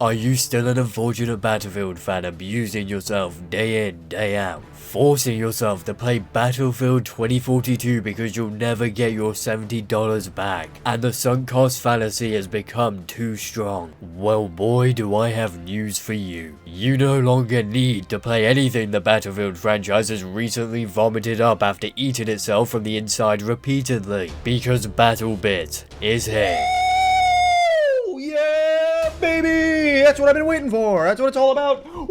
Are you still an unfortunate Battlefield fan abusing yourself day in, day out, forcing yourself to play Battlefield 2042 because you'll never get your $70 back, and the sunk cost fallacy has become too strong? Well boy, do I have news for you. You no longer need to play anything the Battlefield franchise has recently vomited up after eating itself from the inside repeatedly, because BattleBit is here. Yeah, baby! That's what I've been waiting for. That's what it's all about. Woo!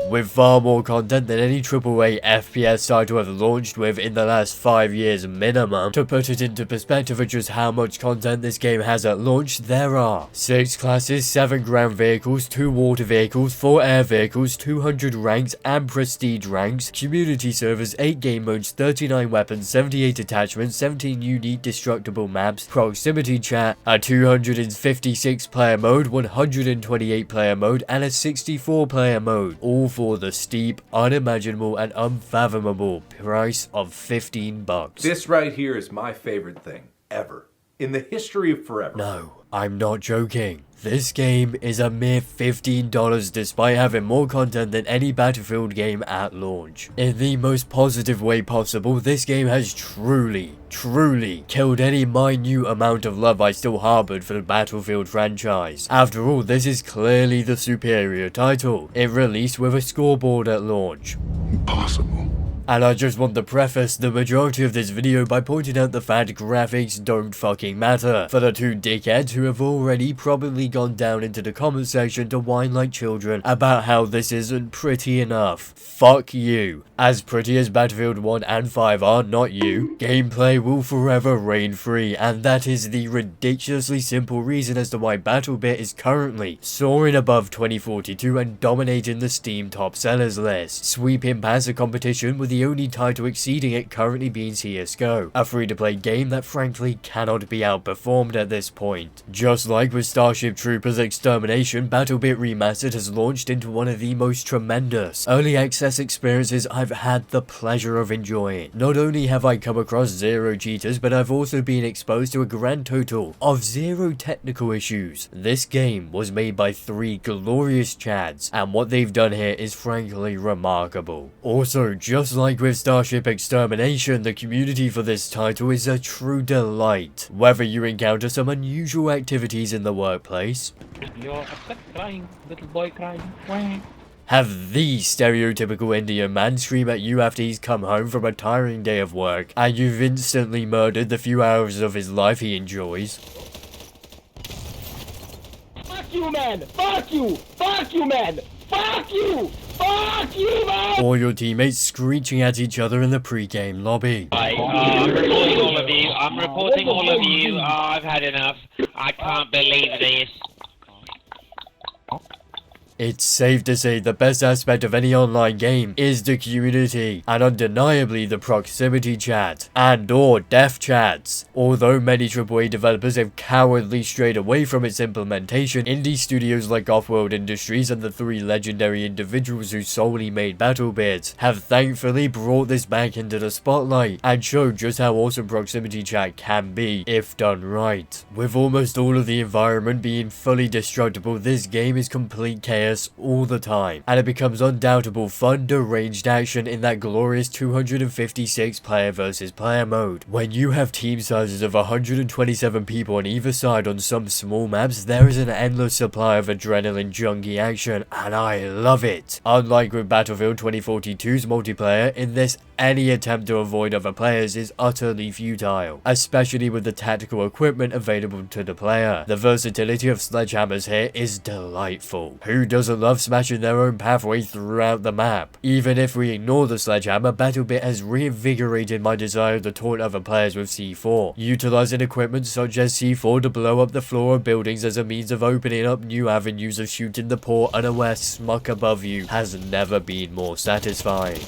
With far more content than any AAA FPS title have launched with in the last 5 years minimum. To put it into perspective of just how much content this game has at launch, there are 6 classes, 7 ground vehicles, 2 water vehicles, 4 air vehicles, 200 ranks and prestige ranks, community servers, 8 game modes, 39 weapons, 78 attachments, 17 unique destructible maps, proximity chat, a 256 player mode, 128 player mode, and a 64 player mode, all for the steep, unimaginable, and unfathomable price of $15. This right here is my favorite thing ever in the history of forever. No, I'm not joking. This game is a mere $15 despite having more content than any Battlefield game at launch. In the most positive way possible, this game has truly killed any minute amount of love I still harbored for the Battlefield franchise. After all, this is clearly the superior title. It released with a scoreboard at launch. Impossible. And I just want to preface the majority of this video by pointing out the fact graphics don't fucking matter for the 2 dickheads who have already probably gone down into the comment section to whine like children about how this isn't pretty enough. Fuck you. As pretty as Battlefield 1 and 5 are, not you, gameplay will forever reign free, and that is the ridiculously simple reason as to why BattleBit is currently soaring above 2042 and dominating the Steam top sellers list, sweeping past the competition with the only title exceeding it currently being CSGO, a free-to-play game that frankly cannot be outperformed at this point. Just like with Starship Troopers Extermination, BattleBit Remastered has launched into one of the most tremendous early access experiences I've had the pleasure of enjoying. Not only have I come across 0 cheaters, but I've also been exposed to a grand total of 0 technical issues. This game was made by 3 glorious chads, and what they've done here is frankly remarkable. Also, just like with Starship Extermination, the community for this title is a true delight. Whether you encounter some unusual activities in the workplace, You're upset, crying, little boy crying. Wah. have the stereotypical Indian man scream at you after he's come home from a tiring day of work, and you've instantly murdered the few hours of his life he enjoys. Fuck you, man! Fuck you! Fuck you, man! Fuck you! Fuck you, man! Or your teammates screeching at each other in the pre-game lobby. I'm reporting all of you. I'm reporting all of you. Oh, I've had enough. I can't believe this. It's safe to say the best aspect of any online game is the community, and undeniably the proximity chat and or death chats. Although many AAA developers have cowardly strayed away from its implementation, indie studios like Offworld Industries and the 3 legendary individuals who solely made BattleBit have thankfully brought this back into the spotlight and showed just how awesome proximity chat can be if done right. With almost all of the environment being fully destructible, this game is complete chaos all the time, and it becomes undoubtable fun deranged action in that glorious 256 player versus player mode. When you have team sizes of 127 people on either side on some small maps, there is an endless supply of adrenaline junkie action, and I love it. Unlike with Battlefield 2042's multiplayer, in this any attempt to avoid other players is utterly futile, especially with the tactical equipment available to the player. The versatility of sledgehammers here is delightful. Who doesn't love smashing their own pathway throughout the map? Even if we ignore the sledgehammer, BattleBit has reinvigorated my desire to taunt other players with C4. Utilizing equipment such as C4 to blow up the floor of buildings as a means of opening up new avenues of shooting the poor unaware smuck above you has never been more satisfying.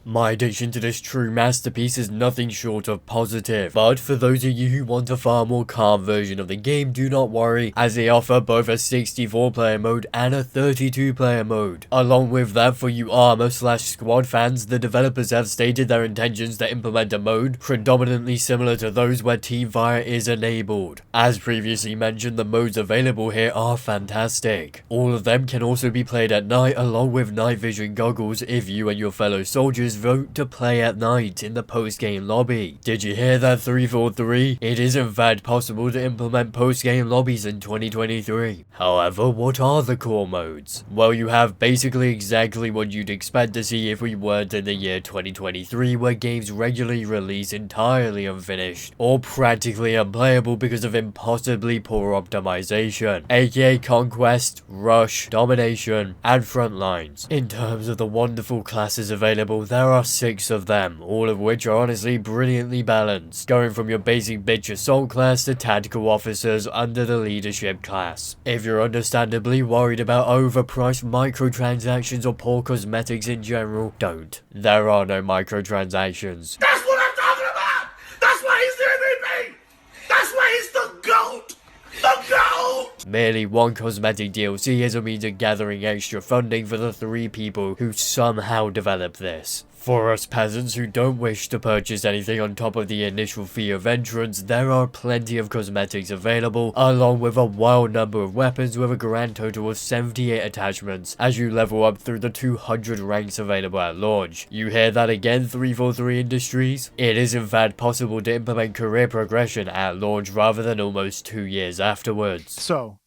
My addiction to this true masterpiece is nothing short of positive, but for those of you who want a far more calm version of the game, do not worry, as they offer both a 64-player mode and a 32-player mode. Along with that, for you armor/squad fans, the developers have stated their intentions to implement a mode predominantly similar to those where teamfire is enabled. As previously mentioned, the modes available here are fantastic. All of them can also be played at night along with night vision goggles if you and your fellow soldiers vote to play at night in the post-game lobby. Did you hear that, 343? It is in fact possible to implement post-game lobbies in 2023. However, what are the core modes? Well, you have basically exactly what you'd expect to see if we weren't in the year 2023, where games regularly release entirely unfinished or practically unplayable because of impossibly poor optimization, aka Conquest, Rush, Domination, and Frontlines. In terms of the wonderful classes available, there are 6 of them, all of which are honestly brilliantly balanced, going from your basic bitch assault class to tactical officers under the leadership class. If you're understandably worried about overpriced microtransactions or poor cosmetics in general, don't. There are no microtransactions. That's what I'm talking about! That's why he's the MVP! That's why he's the GOAT! The GOAT! Merely one cosmetic DLC is a means of gathering extra funding for the 3 people who somehow developed this. For us peasants who don't wish to purchase anything on top of the initial fee of entrance, there are plenty of cosmetics available, along with a wild number of weapons with a grand total of 78 attachments as you level up through the 200 ranks available at launch. You hear that again, 343 Industries? It is in fact possible to implement career progression at launch rather than almost 2 years afterwards. So,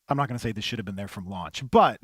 I'm not going to say this should have been there from launch, but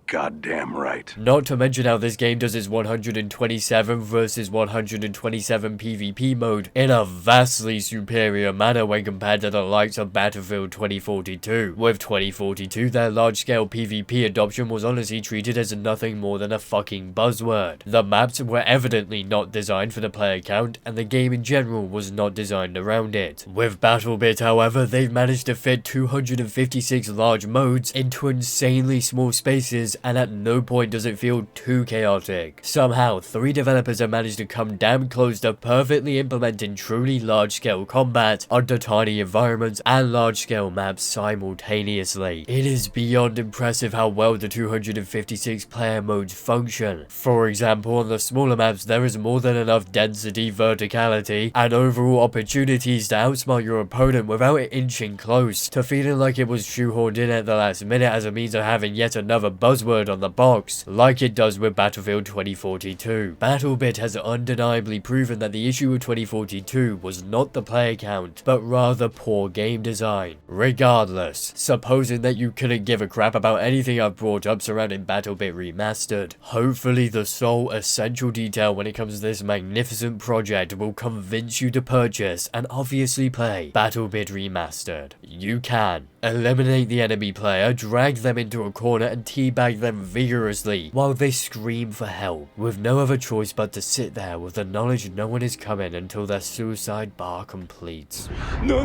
Goddamn right. Not to mention how this game does its 127 versus 127 PvP mode in a vastly superior manner when compared to the likes of Battlefield 2042. With 2042, their large-scale PvP adoption was honestly treated as nothing more than a fucking buzzword. The maps were evidently not designed for the player count, and the game in general was not designed around it. With BattleBit, however, they've managed to fit 256 large modes into insanely small spaces, and at no point does it feel too chaotic. Somehow, 3 developers have managed to come damn close to perfectly implementing truly large-scale combat onto tiny environments and large-scale maps simultaneously. It is beyond impressive how well the 256 player modes function. For example, on the smaller maps, there is more than enough density, verticality, and overall opportunities to outsmart your opponent without it inching close to feeling like it was shoehorned in at the last minute as a means of having yet another buzzword on the box, like it does with Battlefield 2042. BattleBit has undeniably proven that the issue with 2042 was not the player count, but rather poor game design. Regardless, supposing that you couldn't give a crap about anything I've brought up surrounding BattleBit Remastered, hopefully the sole essential detail when it comes to this magnificent project will convince you to purchase and obviously play BattleBit Remastered. You can eliminate the enemy player, drag them into a corner and teabag them vigorously while they scream for help, with no other choice but to sit there with the knowledge no one is coming until their suicide bar completes. No.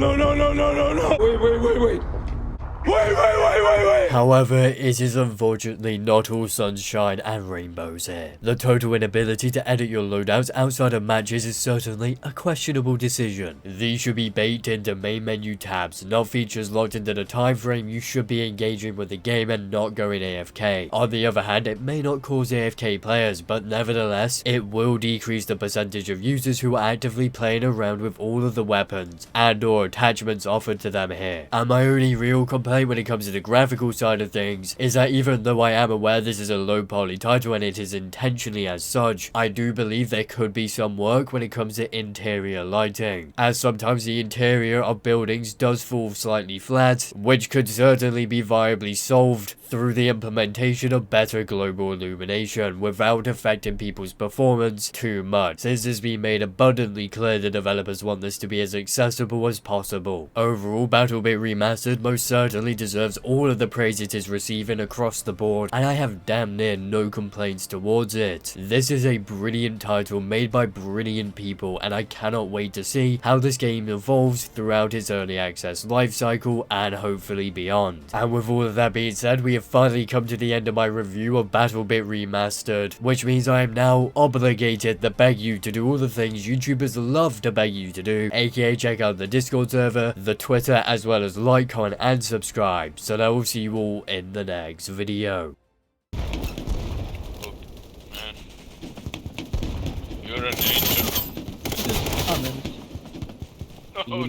Wait. Wait. However, it is unfortunately not all sunshine and rainbows here. The total inability to edit your loadouts outside of matches is certainly a questionable decision. These should be baked into main menu tabs, not features locked into the time frame you should be engaging with the game and not going AFK. On the other hand, it may not cause AFK players, but nevertheless, it will decrease the percentage of users who are actively playing around with all of the weapons and or attachments offered to them here. And my only real complaint when it comes to the graphical side of things is that even though I am aware this is a low poly title and it is intentionally as such, I do believe there could be some work when it comes to interior lighting, as sometimes the interior of buildings does fall slightly flat, which could certainly be viably solved through the implementation of better global illumination without affecting people's performance too much, since it's been made abundantly clear the developers want this to be as accessible as possible. Overall, BattleBit Remastered most certainly deserves all all of the praise it is receiving across the board, and I have damn near no complaints towards it. This is a brilliant title made by brilliant people, and I cannot wait to see how this game evolves throughout its early access lifecycle and hopefully beyond. And with all of that being said, we have finally come to the end of my review of BattleBit Remastered, which means I am now obligated to beg you to do all the things YouTubers love to beg you to do, aka check out the Discord server, the Twitter, as well as like, comment, and subscribe. So I will see you all in the next video. Man. You're an angel. Just coming. Oh,